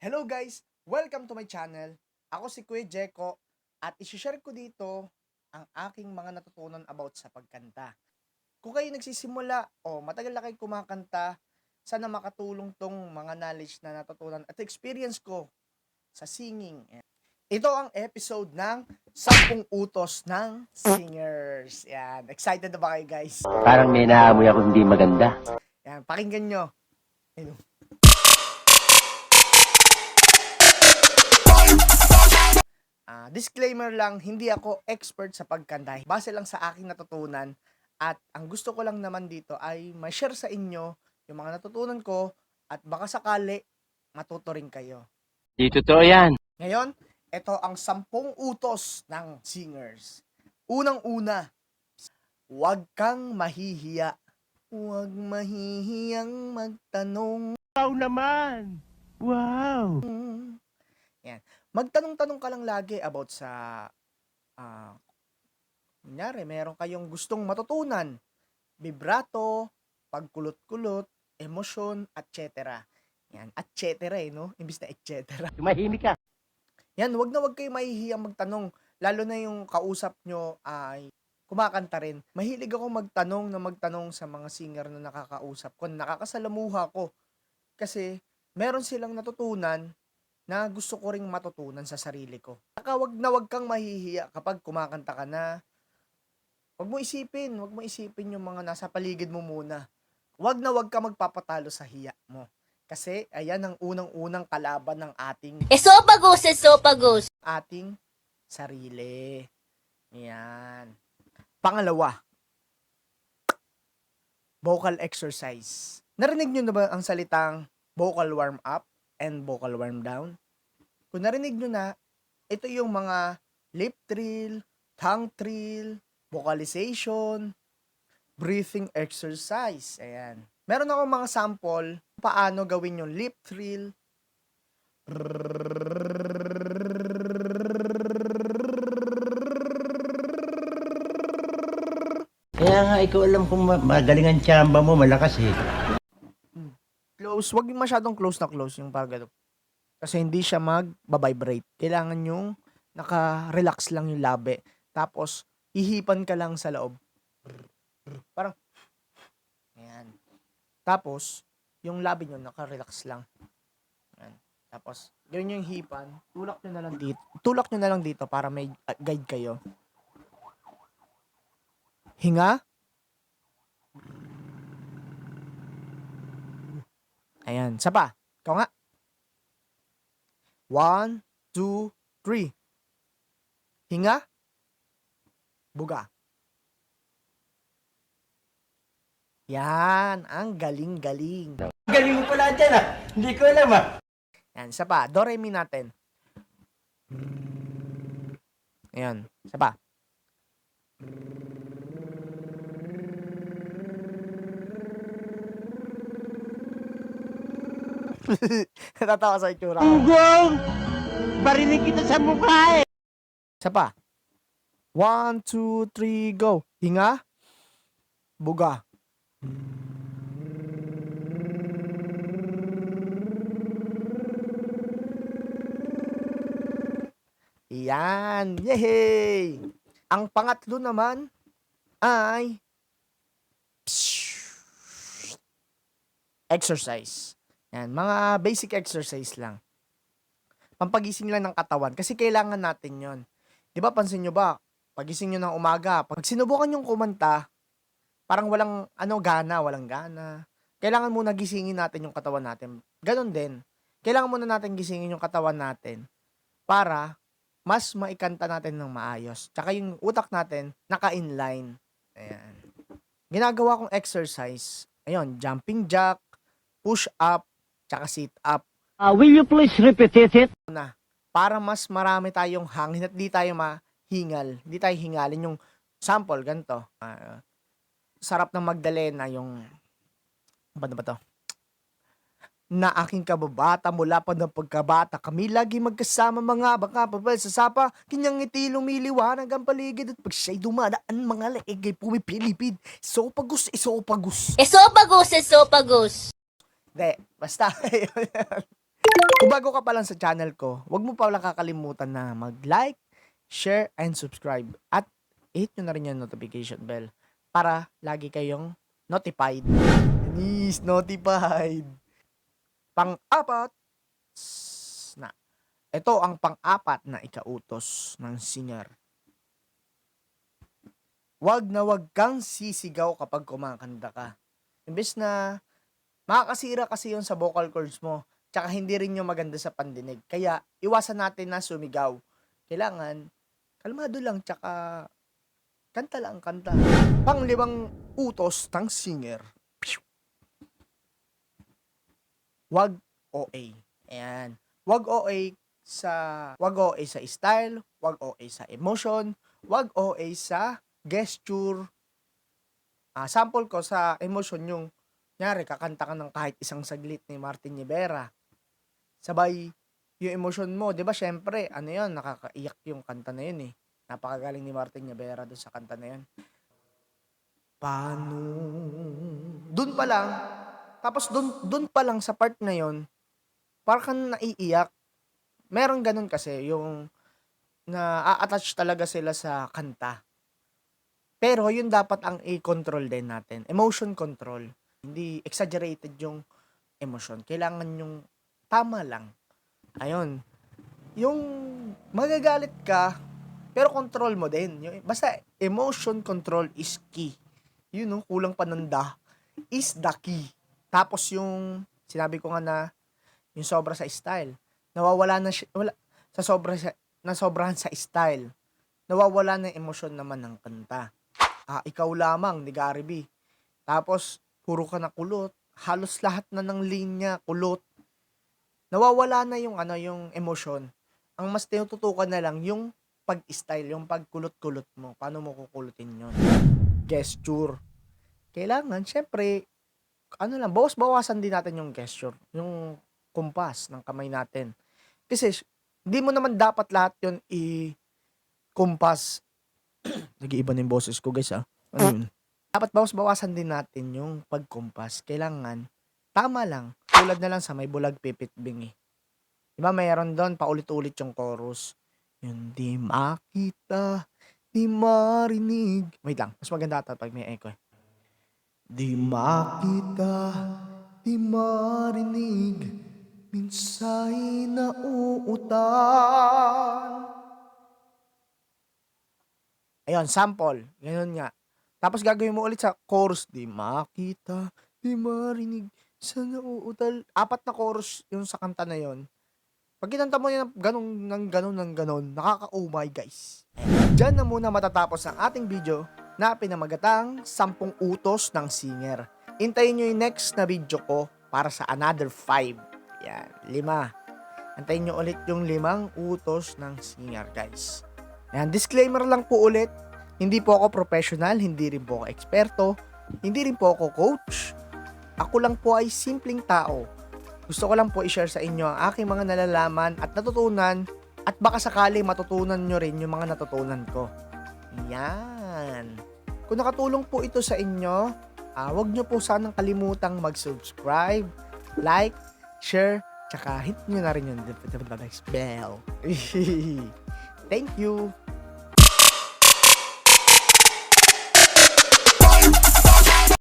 Hello guys! Welcome to my channel. Ako si Kuya Jeko at isi-share ko dito ang aking mga natutunan about sa pagkanta. Kung kayo nagsisimula o matagal na kayo kumakanta, sana makatulong tong mga knowledge na natutunan at experience ko sa singing. Ito ang episode ng 10 utos ng singers. Yan. Excited na ba kayo guys? Parang may naamoy ako hindi maganda. Yan. Pakinggan nyo. Ayun. Disclaimer lang, hindi ako expert sa pagkanta. Base lang sa aking natutunan at ang gusto ko lang naman dito ay ma-share sa inyo yung mga natutunan ko at baka sakali matuto rin kayo. Di totoo yan. Ngayon, ito ang 10 utos ng singers. Unang-una, huwag kang mahihiya. Huwag mahihiyang magtanong. Wow naman! Wow! Yan. Magtanong-tanong ka lang lagi about sa kunyari, meron kayong gustong matutunan. Vibrato, pagkulot-kulot, emosyon, etc. Yan, etc. No? Imbis na etc. Tumahimik ka. Yan, wag na wag kayo mahihiyang magtanong. Lalo na yung kausap nyo ay kumakanta rin. Mahilig ako magtanong sa mga singer na nakakausap ko, nakakasalamuha ko. Kasi meron silang natutunan na gusto ko ring matutunan sa sarili ko. Saka wag na wag kang mahihiya kapag kumakanta ka na. Wag mo isipin yung mga nasa paligid mo muna. Wag na wag ka magpapatalo sa hiya mo. Kasi ayan ang unang-unang kalaban ng Esophagus. ating sarili. Yan. Pangalawa, vocal exercise. Narinig nyo na ba ang salitang vocal warm up and vocal warm down? Kung narinig nyo na, ito yung mga lip trill, tongue trill, vocalization, breathing exercise. Ayan. Meron ako mga sample paano gawin yung lip trill. Kaya nga ikaw alam kung magaling ang tsamba mo, malakas eh. Close, wag yung masyadong close na close yung parang kasi hindi siya mag-vibrate. Kailangan yung naka-relax lang yung labi. Tapos, hihipan ka lang sa loob. Parang, ayan. Tapos, yung labi nyo, naka-relax lang. Ayan. Tapos, gawin nyo yung hipan. Tulak nyo na lang dito para may guide kayo. Hinga. Ayan. Sapa. Ikaw nga. 1, 2, 3. Hinga. Buga. Yan. Ang galing-galing. Galing mo pala dyan ah. Hindi ko alam ah. Yan. Isa pa. Do, re, mi natin. Ayan. Isa pa. Natatawa sa itsura ko. Ugong! Barinig kita sa mukha eh. Isa pa. 1, 2, 3, go. Hinga. Buga. Yan. Yehey! Ang pangatlo naman ay exercise. Yan. Mga basic exercise lang. Pampagising lang ng katawan. Kasi kailangan natin yon. Di ba, pansin nyo ba? Pagising nyo ng umaga, pag sinubukan yung kumanta, parang walang walang gana. Kailangan muna gisingin natin yung katawan natin. Ganon din. Kailangan muna natin gisingin yung katawan natin para mas maikanta natin ng maayos. Tsaka yung utak natin, naka-inline. Ayan. Ginagawa kong exercise, ayun, jumping jack, push up, tsaka sit up. Will you please repeat it? Para mas marami tayong hangin at di tayo mahingal. Hindi tayo hingalin yung sample, ganito. Sarap ng Magdalena yung, ba to? Na aking kababata mula pa ng pagkabata. Kami lagi magkasama mga baka papel sa sapa. Kanyang ngiti lumiliwanag ang paligid at pag siya'y dumadaan mga leeg ay pumipilipid. Esophagus. Esophagus. Hindi, basta. Kung bago ka pa lang sa channel ko, huwag mo pala kakalimutan na mag-like, share, and subscribe. At hit nyo na rin yung notification bell para lagi kayong notified. Yanis, notified. Pang-apat na. Ito ang pang-apat na ikautos ng singer. Wag na wag kang sisigaw kapag kumakanta ka. Imbes na makakasira kasi yun sa vocal cords mo. Tsaka hindi rin yung maganda sa pandinig. Kaya iwasan natin na sumigaw. Kailangan kalmado lang tsaka kanta lang kanta. Pang-limang utos ng singer. Wag OA. Ayan. Wag OA sa style, wag OA sa emotion, wag OA sa gesture. Sample ko sa emotion yung nyari kakanta ka ng kahit isang saglit ni Martin Rivera. Sabay yung emotion mo, 'di ba? Syempre, ano 'yon, nakakaiyak yung kanta na 'yun eh. Napakagaling ni Martin Rivera doon sa kanta na 'yun. Paano? Doon pa lang, tapos doon pa lang sa part na 'yon, parang kang naiiyak. Meron ganun kasi yung na-a-attach talaga sila sa kanta. Pero yun dapat ang i-control din natin. Emotion control. Hindi exaggerated yung emotion. Kailangan yung tama lang. Ayun. Yung magagalit ka, pero control mo din. Basta emotion control is key. Yun, no? Kulang pa ng da is the key. Tapos yung sinabi ko nga na yung sobra sa style. Nawawala na sa sobrahan sa style. Nawawala na yung emosyon naman ng kanta. Ikaw lamang ni Gary B. Tapos puro ka na kulot. Halos lahat na ng linya kulot. Nawawala na yung yung emosyon. Ang mas tinututukan na lang yung pag-style, yung pagkulot-kulot mo. Paano mo kukulutin yun? Gesture. Kailangan, syempre, bawas-bawasan din natin yung gesture. Yung kumpas ng kamay natin. Kasi, hindi mo naman dapat lahat yun i-kumpas. Nag-iiba na yung boses ko, guys, Ano yun? Dapat bawas-bawasan din natin yung pagkumpas. Kailangan, tama lang. Tulad na lang sa may bulag pipit bingi. Diba, mayroon doon, paulit-ulit yung chorus. Yung di makita, di marinig. Wait lang, mas maganda ata pag may echo. Di makita, di marinig, minsa'y nauutan. Ayun, sample. Ganun nga. Tapos gagawin mo ulit sa chorus. Di makita, di marinig, sa nauutal. 4 na chorus yung sa kanta na yon. Pag kinanta mo yan ng ganun, nakaka-umay guys. Diyan na muna matatapos ang ating video na pinamagatang 10 utos ng singer. Hintayin nyo yung next na video ko para sa another 5. Yan, 5. Hintayin nyo ulit yung 5 utos ng singer guys. Ayan, disclaimer lang po ulit. Hindi po ako professional, hindi rin po ako eksperto, hindi rin po ako coach. Ako lang po ay simpleng tao. Gusto ko lang po i-share sa inyo ang aking mga nalalaman at natutunan at baka sakali matutunan nyo rin yung mga natutunan ko. Yan. Kung nakatulong po ito sa inyo, huwag nyo po sanang kalimutang mag-subscribe, like, share, tsaka hit nyo na rin yung bell. Thank you.